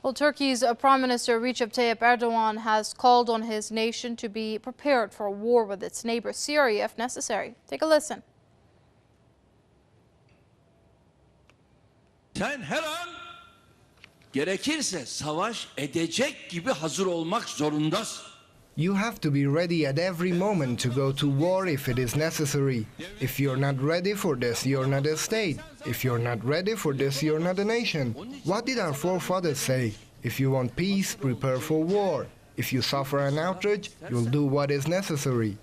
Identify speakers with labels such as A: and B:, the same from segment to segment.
A: Well, Turkey's Prime Minister Recep Tayyip Erdogan has called on his nation to be prepared for a war with its neighbor Syria if necessary. Take a listen.
B: Sen her an gerekirse savaş edecek gibi hazır olmak zorundasın.
C: You have to be ready at every moment to go to war if it is necessary. If you're not ready for this, you're not a state. If you're not ready for this, you're not a nation. What did our forefathers say? If you want peace, prepare for war. If you suffer an outrage, you'll do what is necessary.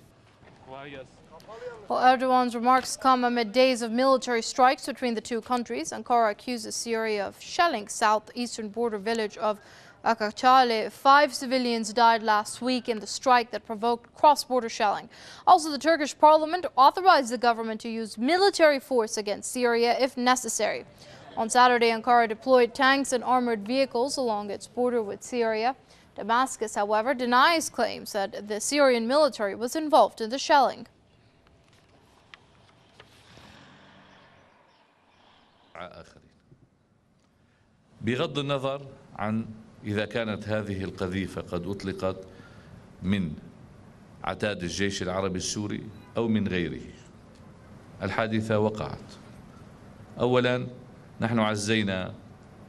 A: Well, Erdogan's remarks come amid days of military strikes between the two countries. Ankara accuses Syria of shelling southeastern border village of Hatay. 5 civilians died last week in the strike that provoked cross-border shelling. Also, the Turkish parliament authorized the government to use military force against Syria if necessary. On Saturday, Ankara deployed tanks and armored vehicles along its border with Syria. Damascus, however, denies claims that the Syrian military was involved in the shelling.
D: بغض النظر عن إذا كانت هذه القذيفة قد أطلقت من عتاد الجيش العربي السوري أو من غيره، الحادثة وقعت. أولا، نحن عزينا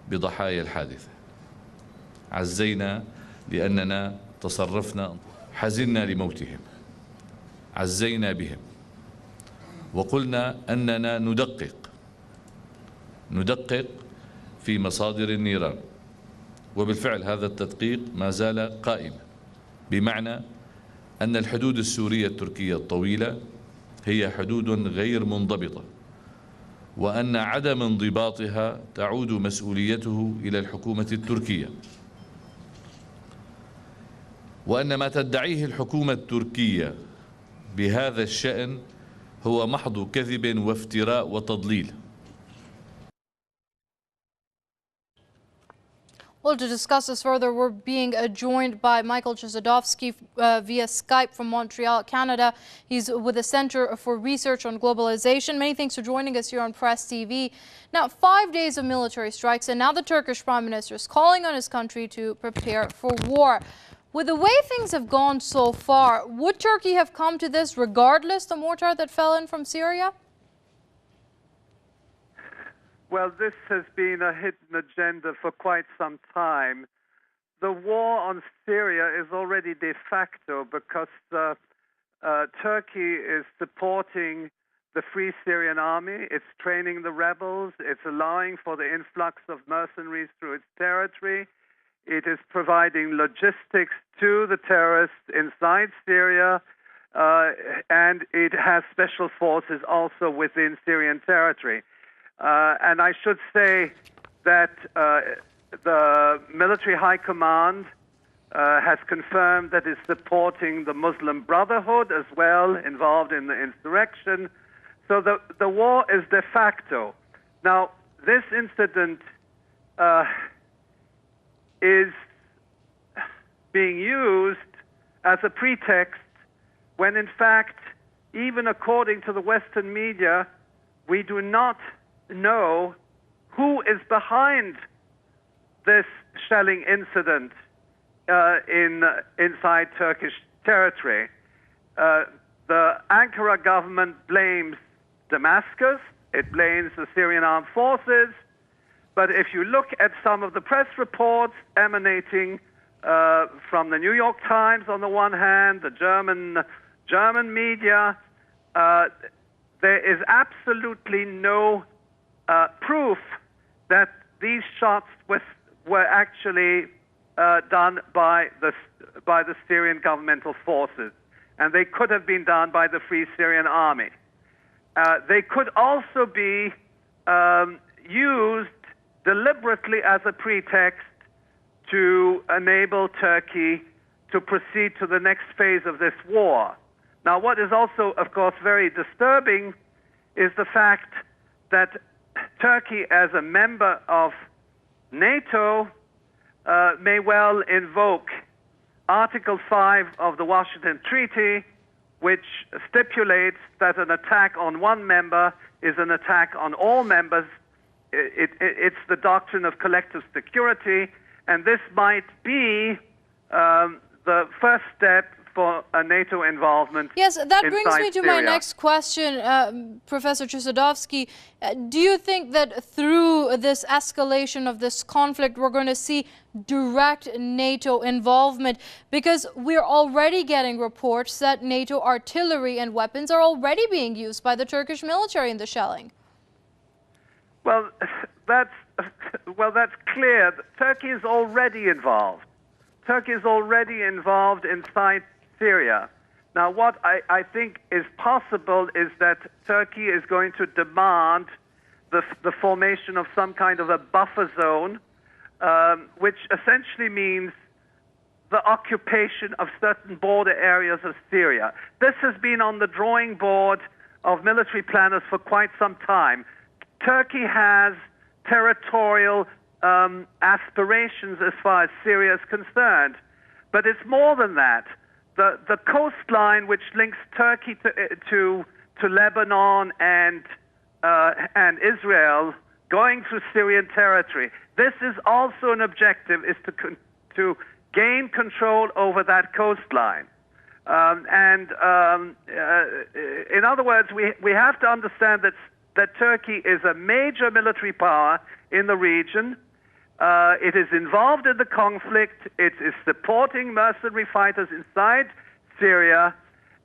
D: بضحايا الحادثة، عزينا لأننا تصرفنا، حزنا لموتهم، عزينا بهم، وقلنا أننا ندقق في مصادر النيران، وبالفعل هذا التدقيق ما زال قائما، بمعنى أن الحدود السورية التركية الطويلة هي حدود غير منضبطة، وأن عدم انضباطها تعود مسؤوليته إلى الحكومة التركية، وأن ما تدعيه الحكومة التركية بهذا الشأن هو محض كذب وافتراء وتضليل.
A: Well, to discuss this further, we're being joined by Michael Chossudovsky via Skype from Montreal, Canada. He's with the Center for Research on Globalization. Many thanks for joining us here on Press TV. Now, 5 days of military strikes, and now the Turkish Prime Minister is calling on his country to prepare for war. With the way things have gone so far, would Turkey have come to this regardless the mortar that fell in from Syria?
E: Well, this has been a hidden agenda for quite some time. The war on Syria is already de facto because Turkey is supporting the Free Syrian Army. It's training the rebels. It's allowing for the influx of mercenaries through its territory. It is providing logistics to the terrorists inside Syria, and it has special forces also within Syrian territory. And I should say that the military high command has confirmed that it's supporting the Muslim Brotherhood as well, involved in the insurrection. So the war is de facto. Now, this incident is being used as a pretext when, in fact, even according to the Western media, we do not know who is behind this shelling incident inside Turkish territory. The Ankara government blames Damascus, it blames the Syrian armed forces, but if you look at some of the press reports emanating from the New York Times on the one hand, the German media, there is absolutely no proof that these shots were actually done by the Syrian governmental forces, and they could have been done by the Free Syrian Army. They could also be used deliberately as a pretext to enable Turkey to proceed to the next phase of this war. Now, what is also, of course, very disturbing is the fact that Turkey, as a member of NATO, may well invoke Article 5 of the Washington Treaty, which stipulates that an attack on one member is an attack on all members. It's the doctrine of collective security, And this might be the first step for a NATO involvement.
A: Yes, that brings me to
E: Syria.
A: my next question, Professor Chossudovsky. Do you think that through this escalation of this conflict, we're going to see direct NATO involvement? Because we're already getting reports that NATO artillery and weapons are already being used by the Turkish military in the shelling.
E: Well, that's clear. Turkey is already involved. Turkey is already involved inside Syria. Now, what I think is possible is that Turkey is going to demand the formation of some kind of a buffer zone, which essentially means the occupation of certain border areas of Syria. This has been on the drawing board of military planners for quite some time. Turkey has territorial aspirations as far as Syria is concerned, but it's more than that. The coastline which links Turkey to Lebanon and Israel, going through Syrian territory. This is also an objective: is to gain control over that coastline. In other words, we have to understand that Turkey is a major military power in the region. It is involved in the conflict. It is supporting mercenary fighters inside Syria,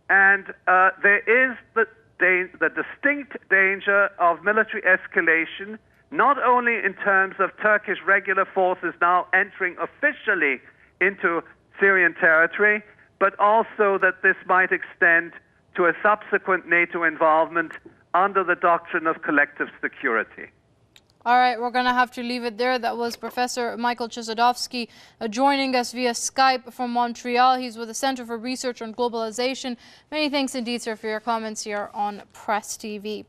E: and there is the distinct danger of military escalation, not only in terms of Turkish regular forces now entering officially into Syrian territory, but also that this might extend to a subsequent NATO involvement under the doctrine of collective security.
A: All right, we're going to have to leave it there. That was Professor Michael Chossudovsky joining us via Skype from Montreal. He's with the Center for Research on Globalization. Many thanks indeed, sir, for your comments here on Press TV.